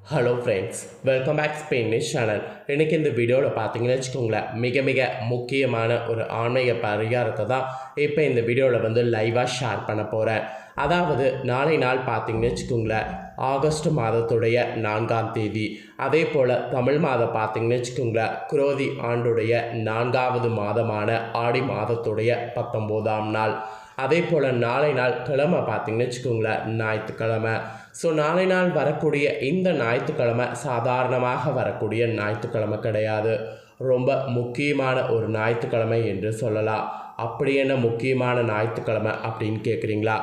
Hello friends, welcome back Spanish channel. இன்றைக்கி இந்த வீடியோவில் பார்த்தீங்கன்னு வச்சுக்கோங்களேன், மிக மிக முக்கியமான ஒரு ஆன்மீக பரிகாரத்தை தான் இப்போ இந்த வீடியோவில் லைவாக ஷேர் பண்ண போகிறேன். அதாவது நாளை நாள் பார்த்தீங்கன்னு வச்சுக்கோங்களேன், ஆகஸ்ட் மாதத்துடைய 4ஆம் தேதி. அதே போல் தமிழ் மாதம் பார்த்தீங்கன்னு வச்சுக்கோங்களேன், குரோதி ஆண்டுடைய 4ஆவது மாதமான ஆடி மாதத்துடைய 19ஆம் நாள். அதே போல் நாளை நாள் கிழமை பார்த்திங்கன்னு வச்சுக்கோங்களேன், ஞாயிற்றுக்கிழமை. ஸோ நாளை நாள் வரக்கூடிய இந்த ஞாயிற்றுக்கிழமை சாதாரணமாக வரக்கூடிய ஞாயிற்றுக்கிழமை கிடையாது. ரொம்ப முக்கியமான ஒரு ஞாயிற்றுக்கிழமை என்று சொல்லலாம். அப்படி என்ன முக்கியமான ஞாயிற்றுக்கிழமை அப்படின்னு கேட்குறீங்களா?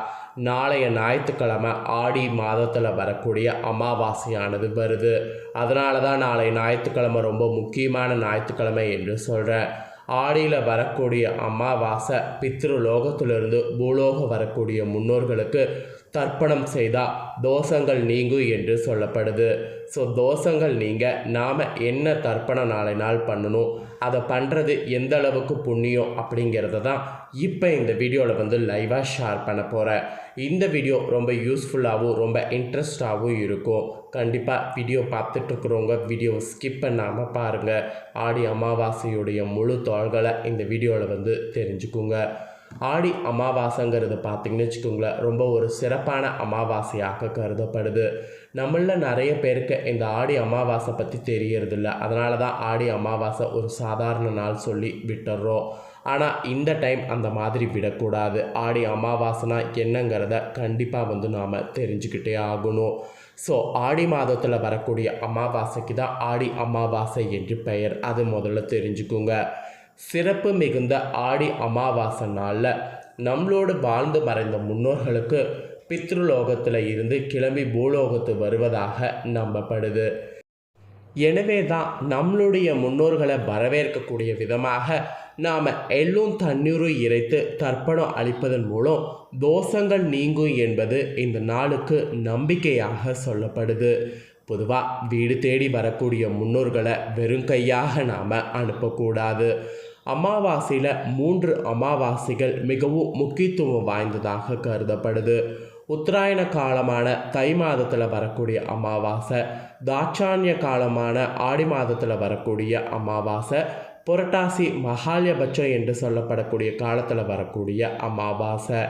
நாளைய ஞாயிற்றுக்கிழமை ஆடி மாதத்தில் வரக்கூடிய அமாவாசையானது வருது. அதனால தான் நாளை ஞாயிற்றுக்கிழமை ரொம்ப முக்கியமான ஞாயிற்றுக்கிழமை என்று சொல்கிறேன். ஆடியில் வரக்கூடிய அமாவாசை பித்ருலோகத்திலிருந்து பூலோகம் வரக்கூடிய முன்னோர்களுக்கு தர்ப்பணம் செய்தால் தோஷங்கள் நீங்கும் என்று சொல்லப்படுது. ஸோ தோஷங்கள் நீங்கள் நாம் என்ன தர்ப்பணம் நாளை நாள் பண்ணணும், அதை பண்ணுறது எந்த அளவுக்கு புண்ணியம் அப்படிங்கிறத தான் இப்போ இந்த வீடியோவில் லைவாக ஷேர் பண்ண போகிறேன். இந்த வீடியோ ரொம்ப யூஸ்ஃபுல்லாகவும் ரொம்ப இன்ட்ரெஸ்டாகவும் இருக்கும். கண்டிப்பாக வீடியோ பார்த்துட்ருக்குறவங்க வீடியோவை ஸ்கிப் பண்ணாமல் பாருங்கள். ஆடி அமாவாசையுடைய முழு தோள்களை இந்த வீடியோவில் தெரிஞ்சுக்குங்க. ஆடி அமாவாசைங்கிறது பார்த்திங்கன்னு வச்சுக்கோங்களேன், ரொம்ப ஒரு சிறப்பான அமாவாசையாக கருதப்படுது. நம்மளில் நிறைய பேருக்கு இந்த ஆடி அமாவாசை பற்றி தெரியறதில்ல. அதனால தான் ஆடி அமாவாசை ஒரு சாதாரண நாள் சொல்லி விட்டுறோம். ஆனால் இந்த டைம் அந்த மாதிரி விடக்கூடாது. ஆடி அமாவாசைனா என்னங்கிறத கண்டிப்பாக நாம் தெரிஞ்சுக்கிட்டே ஆகணும். ஸோ ஆடி மாதத்தில் வரக்கூடிய அமாவாசைக்கு தான் ஆடி அமாவாசை என்று பெயர். அது முதல்ல தெரிஞ்சுக்குங்க. சிறப்பு மிகுந்த ஆடி அமாவாசை நாளில் நம்மளோடு வாழ்ந்து மறைந்த முன்னோர்களுக்கு பித்ருலோகத்தில் இருந்து கிளம்பி பூலோகத்து வருவதாக நம்பப்படுது. எனவே தான் நம்மளுடைய முன்னோர்களை வரவேற்கக்கூடிய விதமாக நாம் எள்ளும் தண்ணீரும் இறைத்து தர்ப்பணம் அளிப்பதன் மூலம் தோஷங்கள் நீங்கும் என்பது இந்த நாளுக்கு நம்பிக்கையாக சொல்லப்படுது. பொதுவாக வீடு தேடி வரக்கூடிய முன்னோர்களை வெறும் கையாக நாம் அனுப்பக்கூடாது. அமாவாசையில் 3 அமாவாசைகள் மிகவும் முக்கியத்துவம் வாய்ந்ததாக கருதப்படுது. உத்தராயண காலமான தை மாதத்தில் வரக்கூடிய அமாவாசை, தாட்சாணிய காலமான ஆடி மாதத்தில் வரக்கூடிய அமாவாசை, புரட்டாசி மகாலயபட்சம் என்று சொல்லப்படக்கூடிய காலத்தில் வரக்கூடிய அமாவாசை.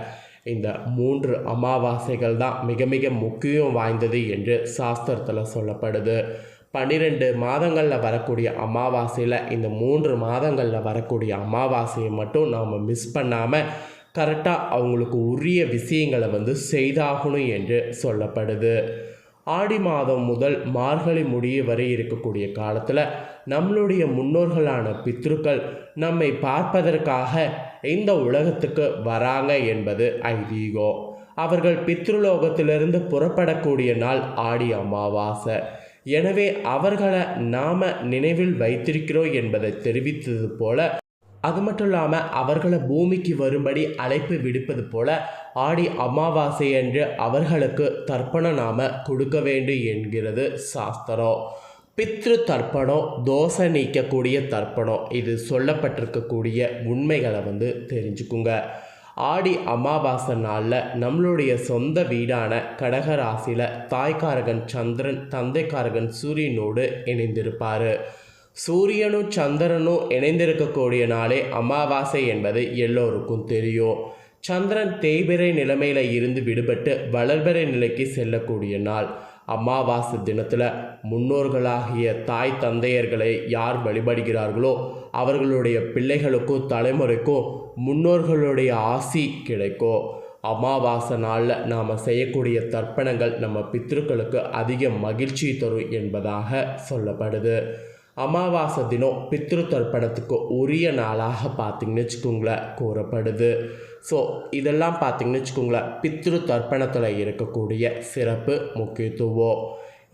இந்த 3 அமாவாசைகள் தான் மிக மிக முக்கியம் வாய்ந்தது என்று சாஸ்திரத்தில் சொல்லப்படுது. 12 மாதங்களில் வரக்கூடிய அமாவாசையில் இந்த 3 மாதங்களில் வரக்கூடிய அமாவாசையை மட்டும் நாம் மிஸ் பண்ணாமல் கரெக்டாக அவங்களுக்கு உரிய விஷயங்களை செய்தாகணும் என்று சொல்லப்படுது. ஆடி மாதம் முதல் மார்கழி முடிய வரை இருக்கக்கூடிய காலத்தில் நம்மளுடைய முன்னோர்களான பித்ருக்கள் நம்மை பார்ப்பதற்காக இந்த உலகத்துக்கு வராங்க என்பது ஐதீகம். அவர்கள் பித்ருலோகத்திலிருந்து புறப்படக்கூடிய நாள் ஆடி அமாவாசை. எனவே அவர்களை நாம் நினைவில் வைத்திருக்கிறோம் என்பதை தெரிவித்தது போல, அது மட்டும் இல்லாமல் அவர்களை பூமிக்கு வரும்படி அழைப்பு விடுப்பது போல ஆடி அமாவாசை என்று அவர்களுக்கு தர்ப்பணம் நாம் கொடுக்க வேண்டும் என்கிறது சாஸ்திரம். பித்ரு தர்ப்பணம் தோசை நீக்கக்கூடிய தர்ப்பணம். இது சொல்லப்பட்டிருக்கக்கூடிய உண்மைகளை தெரிஞ்சுக்குங்க. ஆடி அமாவாசை நாளில் நம்மளுடைய சொந்த வீடான கடகராசியில் தாய்க்காரகன் சந்திரன் தந்தைக்காரகன் சூரியனோடு இணைந்திருப்பார். சூரியனும் சந்திரனும் இணைந்திருக்கக்கூடிய நாளே அமாவாசை என்பது எல்லோருக்கும் தெரியும். சந்திரன் தேய்பிறை நிலைமையில் இருந்து விடுபட்டு வளர்பிறை நிலைக்கு செல்லக்கூடிய நாள். அமாவாசை தினத்தில் முன்னோர்களாகிய தாய் தந்தையர்களை யார் வழிபடுகிறார்களோ அவர்களுடைய பிள்ளைகளுக்கும் தலைமுறைக்கும் முன்னோர்களுடைய ஆசி கிடைக்கும். அமாவாசை நாளில் நாம் செய்யக்கூடிய தர்ப்பணங்கள் நம்ம பித்ருக்களுக்கு அதிக மகிழ்ச்சி தரும் என்பதாக சொல்லப்படுது. அமாவாசை தினம் பித்ரு தர்ப்பணத்துக்கு உரிய நாளாக பார்த்திங்கன்னு வச்சுக்கோங்களேன் கூறப்படுது. ஸோ இதெல்லாம் பார்த்திங்கன்னு வச்சுக்கோங்களேன் பித்ரு தர்ப்பணத்தில் இருக்கக்கூடிய சிறப்பு முக்கியத்துவம்.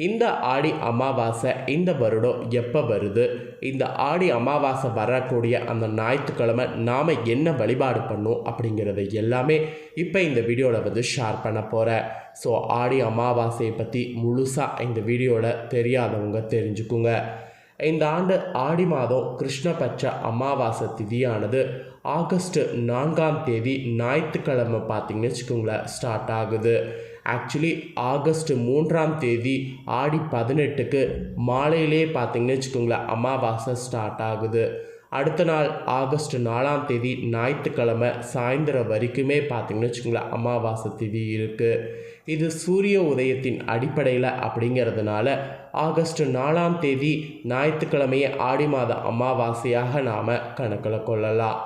இந்த ஆடி அமாவாசை இந்த வருடம் எப்போ வருது, இந்த ஆடி அமாவாசை வரக்கூடிய அந்த ஞாயிற்றுக்கிழமை நாம் என்ன வழிபாடு பண்ணோம் அப்படிங்கிறது எல்லாமே இப்போ இந்த வீடியோவில் ஷேர் பண்ண போகிறேன். ஸோ ஆடி அமாவாசையை பற்றி முழுசாக இந்த வீடியோவில் தெரியாதவங்க தெரிஞ்சுக்குங்க. இந்த ஆண்டு ஆடி மாதம் கிருஷ்ணபட்ச அமாவாசை திதியானது ஆகஸ்ட் 4ஆம் தேதி ஞாயிற்றுக்கிழமை பார்த்திங்கன்னு வச்சுக்கோங்களேன் ஸ்டார்ட் ஆகுது. ஆக்சுவலி ஆகஸ்ட் 3ஆம் தேதி ஆடி 18க்கு மாலையிலே பார்த்திங்கன்னு வச்சுக்கோங்களேன் அமாவாசை ஸ்டார்ட் ஆகுது. அடுத்த நாள் ஆகஸ்ட் 4ஆம் தேதி ஞாயிற்றுக்கிழமை சாயந்தரம் வரைக்குமே பார்த்திங்கன்னு வச்சுக்கோங்களேன் அமாவாசை திதி இருக்குது. இது சூரிய உதயத்தின் அடிப்படையில் அப்படிங்கிறதுனால ஆகஸ்ட் 4ஆம் தேதி ஞாயிற்றுக்கிழமையை ஆடி மாத அமாவாசையாக நாம் கணக்கில் கொள்ளலாம்.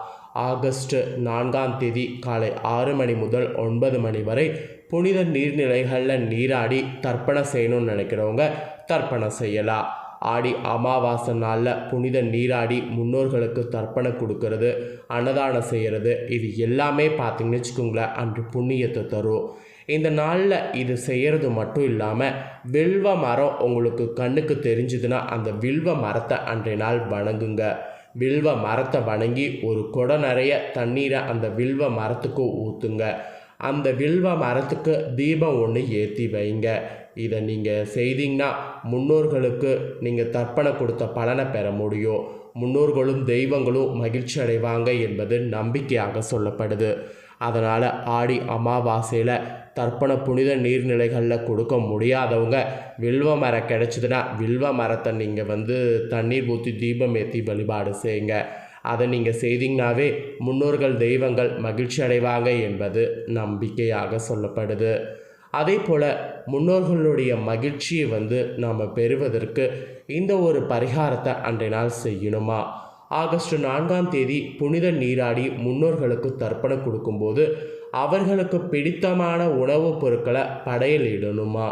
ஆகஸ்ட் 4ஆம் தேதி காலை 6 மணி முதல் 9 மணி வரை புனித நீர்நிலைகளில் நீராடி தர்ப்பணம் செய்யணும்னு நினைக்கிறவங்க தர்ப்பணம் செய்யலாம். ஆடி அமாவாசை நாளில் புனித நீராடி முன்னோர்களுக்கு தர்ப்பணம் கொடுக்கறது, அன்னதானம் செய்கிறது, இது எல்லாமே பார்த்திங்கன்னு வச்சுக்கோங்களேன் அன்று புண்ணியத்தை தரும். இந்த நாளில் இது செய்கிறது மட்டும் இல்லாமல் வில்வ மரம் உங்களுக்கு கண்ணுக்கு தெரிஞ்சுதுன்னா அந்த வில்வ மரத்தை அன்றைய நாள் வணங்குங்க. வில்வ மரத்தை வணங்கி ஒரு குடம் நிறைய தண்ணீரை அந்த வில்வ மரத்துக்கு ஊற்றுங்க. அந்த வில்வ மரத்துக்கு தீபம் ஒன்று ஏற்றி வைங்க. இதை நீங்கள் செய்தீங்கன்னா முன்னோர்களுக்கு நீங்கள் தர்ப்பணம் கொடுத்த பலனை பெற முடியும். முன்னோர்களும் தெய்வங்களும் மகிழ்ச்சி அடைவாங்க என்பது நம்பிக்கையாக சொல்லப்படுது. அதனால் ஆடி அமாவாசையில் தர்ப்பண புனித நீர்நிலைகளில் கொடுக்க முடியாதவங்க வில்வ மரம் கிடச்சிதுன்னா வில்வ மரத்தை நீங்கள் தண்ணீர் ஊற்றி தீபம் ஏற்றி வழிபாடு செய்யுங்க. அதை நீங்கள் செய்தீங்கன்னாவே முன்னோர்கள் தெய்வங்கள் மகிழ்ச்சி அடைவாங்க என்பது நம்பிக்கையாக சொல்லப்படுது. அதே போல் முன்னோர்களுடைய மகிழ்ச்சியை நாம் பெறுவதற்கு இந்த ஒரு பரிகாரத்தை அன்றைய நாள் செய்யணுமா? ஆகஸ்ட் 4ஆம் தேதி புனித நீராடி முன்னோர்களுக்கு தர்ப்பணம் கொடுக்கும்போது அவர்களுக்கு பிடித்தமான உணவுப் பொருட்களை படையலிடணுமா?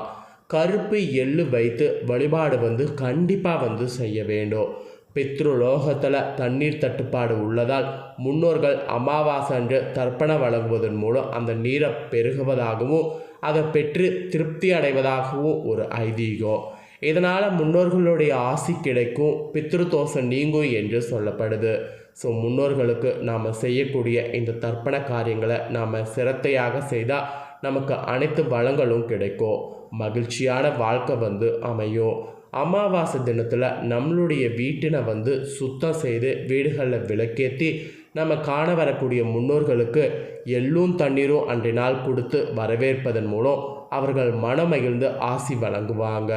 கருப்பு எள்ளு வைத்து வழிபாடு கண்டிப்பாக செய்ய வேண்டும். பித்ருலோகத்தில் தண்ணீர் தட்டுப்பாடு உள்ளதால் முன்னோர்கள் அமாவாசை அன்று தர்ப்பணம் வழங்குவதன் மூலம் அந்த நீரை பெருகுவதாகவும் அதை பெற்று திருப்தி அடைவதாகவும் ஒரு ஐதீகம். இதனால் முன்னோர்களுடைய ஆசி கிடைக்கும், பித்ருதோஷம் நீங்கும் என்று சொல்லப்படுது. ஸோ முன்னோர்களுக்கு நாம் செய்யக்கூடிய இந்த தர்ப்பண காரியங்களை நாம் சிரத்தையாக செய்தால் நமக்கு அனைத்து வளங்களும் கிடைக்கும், மகிழ்ச்சியான வாழ்க்கை அமையும். அமாவாசை தினத்தில் நம்மளுடைய வீட்டினை சுத்தம் செய்து வீடுகளில் விளக்கேற்றி நம்ம காண வரக்கூடிய முன்னோர்களுக்கு எள்ளும் தண்ணீரும் அன்றைய நாள் கொடுத்து வரவேற்பதன் மூலம் அவர்கள் மனமகிழ்ந்து ஆசி வழங்குவாங்க.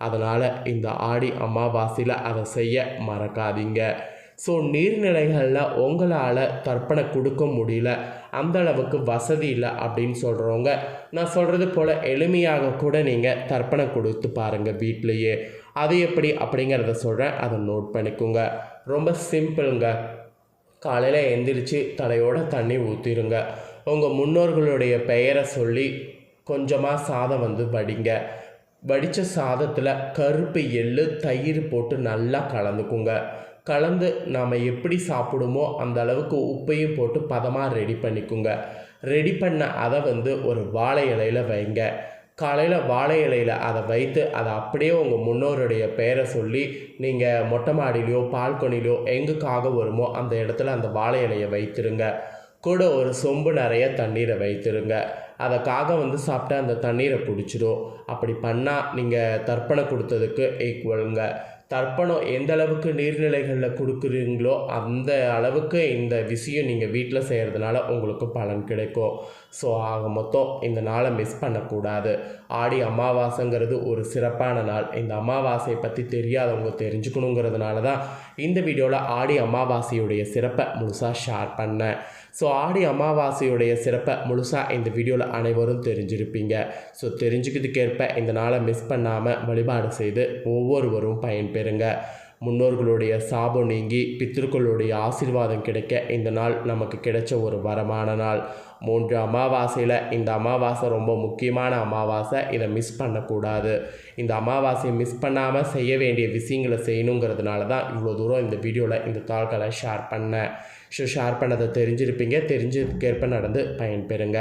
அதனால் இந்த ஆடி அமாவாசையில் அதை செய்ய மறக்காதீங்க. ஸோ நீர்நிலைகளில் உங்களால் தர்ப்பணம் கொடுக்க முடியல, அந்த அளவுக்கு வசதி இல்லை அப்படின்னு சொல்கிறவங்க நான் சொல்கிறது போல் எளிமையாக கூட நீங்கள் தர்ப்பணம் கொடுத்து பாருங்கள் வீட்டிலையே. அது எப்படி அப்படிங்கிறத சொல்கிறேன், அதை நோட் பண்ணிக்கோங்க. ரொம்ப சிம்பிளுங்க. காலையில் எந்திரிச்சு தலையோட தண்ணி ஊற்றிடுங்க. உங்கள் முன்னோர்களுடைய பெயரை சொல்லி கொஞ்சமாக சாதம் வடிங்க. வடித்த சாதத்தில் கருப்பு எள்ளு தயிர் போட்டு நல்லா கலந்துக்குங்க. கலந்து நாம் எப்படி சாப்பிடுமோ அந்த அளவுக்கு உப்பையும் போட்டு பதமாக ரெடி பண்ணிக்குங்க. ரெடி பண்ண அதை ஒரு வாழை இலையில் வைங்க. காலையில் வாழை இலையில் அதை வைத்து அதை அப்படியே உங்கள் முன்னோருடைய பெயரை சொல்லி நீங்கள் மொட்டை மாடியிலையோ பால்கனிலையோ எங்குக்காக வருமோ அந்த இடத்துல அந்த வாழை இலையை வைத்திருங்க. கூட ஒரு சொம்பு நிறைய தண்ணீரை வைத்திருங்க. அதுக்காக சாப்பிட்டா அந்த தண்ணீரை குடிச்சிடும். அப்படி பண்ணால் நீங்கள் தர்ப்பணம் கொடுத்ததுக்கு ஈக்குவலுங்க. தர்ப்பணம் எந்த அளவுக்கு நீர்நிலைகளில் கொடுக்குறீங்களோ அந்த அளவுக்கு இந்த விஷயம் நீங்கள் வீட்டில் செய்கிறதுனால உங்களுக்கு பலன் கிடைக்கும். ஸோ ஆக மொத்தம் இந்த நாளை மிஸ் பண்ணக்கூடாது. ஆடி அமாவாசைங்கிறது ஒரு சிறப்பான நாள். இந்த அமாவாசையை பற்றி தெரியாதவங்க தெரிஞ்சுக்கணுங்கிறதுனால தான் இந்த வீடியோவில் ஆடி அமாவாசையுடைய சிறப்பை முழுசாக ஷேர் பண்ணேன். ஸோ ஆடி அமாவாசையுடைய சிறப்பை முழுசாக இந்த வீடியோவில் அனைவரும் தெரிஞ்சிருப்பீங்க. ஸோ தெரிஞ்சுக்கிறதுக்கேற்ப இந்த நாளை மிஸ் பண்ணாமல் வழிபாடு செய்து ஒவ்வொருவரும் பயன்பெறுங்க. முன்னோர்களுடைய சாபம் நீங்கி பித்திருக்களுடைய ஆசீர்வாதம் கிடைக்க இந்த நாள் நமக்கு கிடைச்ச ஒரு வரமான நாள். 3 அமாவாசையில் இந்த அமாவாசை ரொம்ப முக்கியமான அமாவாசை. இதை மிஸ் பண்ணக்கூடாது. இந்த அமாவாசையை மிஸ் பண்ணாமல் செய்ய வேண்டிய விஷயங்களை செய்யணுங்கிறதுனால தான் இவ்வளோ தூரம் இந்த வீடியோவில் இந்த தாள்களை ஷேர் பண்ணேன். ஸோ ஷேர் பண்ணதை தெரிஞ்சிருப்பீங்க. தெரிஞ்சதுக்கேற்ப நடந்து பயன்பெறுங்க.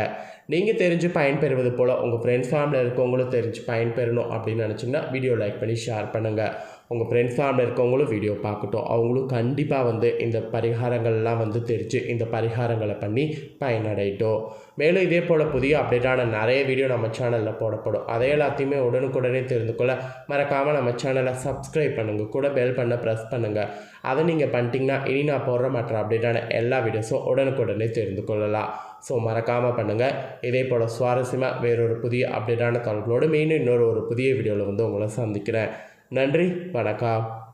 நீங்கள் தெரிஞ்சு பயன்பெறுவது போல் உங்கள் ஃப்ரெண்ட்ஸ் ஃபேமிலியில் இருக்கவங்களும் தெரிஞ்சு பயன்பெறணும் அப்படின்னு நினச்சிங்கன்னா வீடியோ லைக் பண்ணி ஷேர் பண்ணுங்கள். உங்கள் ஃப்ரெண்ட்ஸ் ஃபேமிலி இருக்கவங்களும் வீடியோ பார்க்கட்டும். அவங்களும் கண்டிப்பாக வந்து இந்த பரிகாரங்கள்லாம் வந்து தெரிஞ்சு இந்த பரிகாரங்களை பண்ணி பயனடையட்டும். மேலும் இதே போல் புதிய அப்டேட்டான நிறைய வீடியோ நம்ம சேனலில் போடப்படும். அதை எல்லாத்தையுமே உடனுக்குடனே தெரிந்து கொள்ள மறக்காமல் நம்ம சேனலை சப்ஸ்கிரைப் பண்ணுங்கள். கூட பெல் பண்ண ப்ரெஸ் பண்ணுங்கள். அதை நீங்கள் பண்ணிட்டீங்கன்னா இனி நான் போடுற மற்ற அப்டேட்டான எல்லா வீடியோஸும் உடனுக்குடனே தெரிந்து கொள்ளலாம். ஸோ மறக்காமல் பண்ணுங்கள். இதே போல் சுவாரஸ்யமாக வேறொரு புதிய அப்டேட்டான தகவலோடு மீண்டும் இன்னொரு புதிய வீடியோவில் வந்து உங்களை சந்திக்கிறேன். நன்றி, வணக்கம்.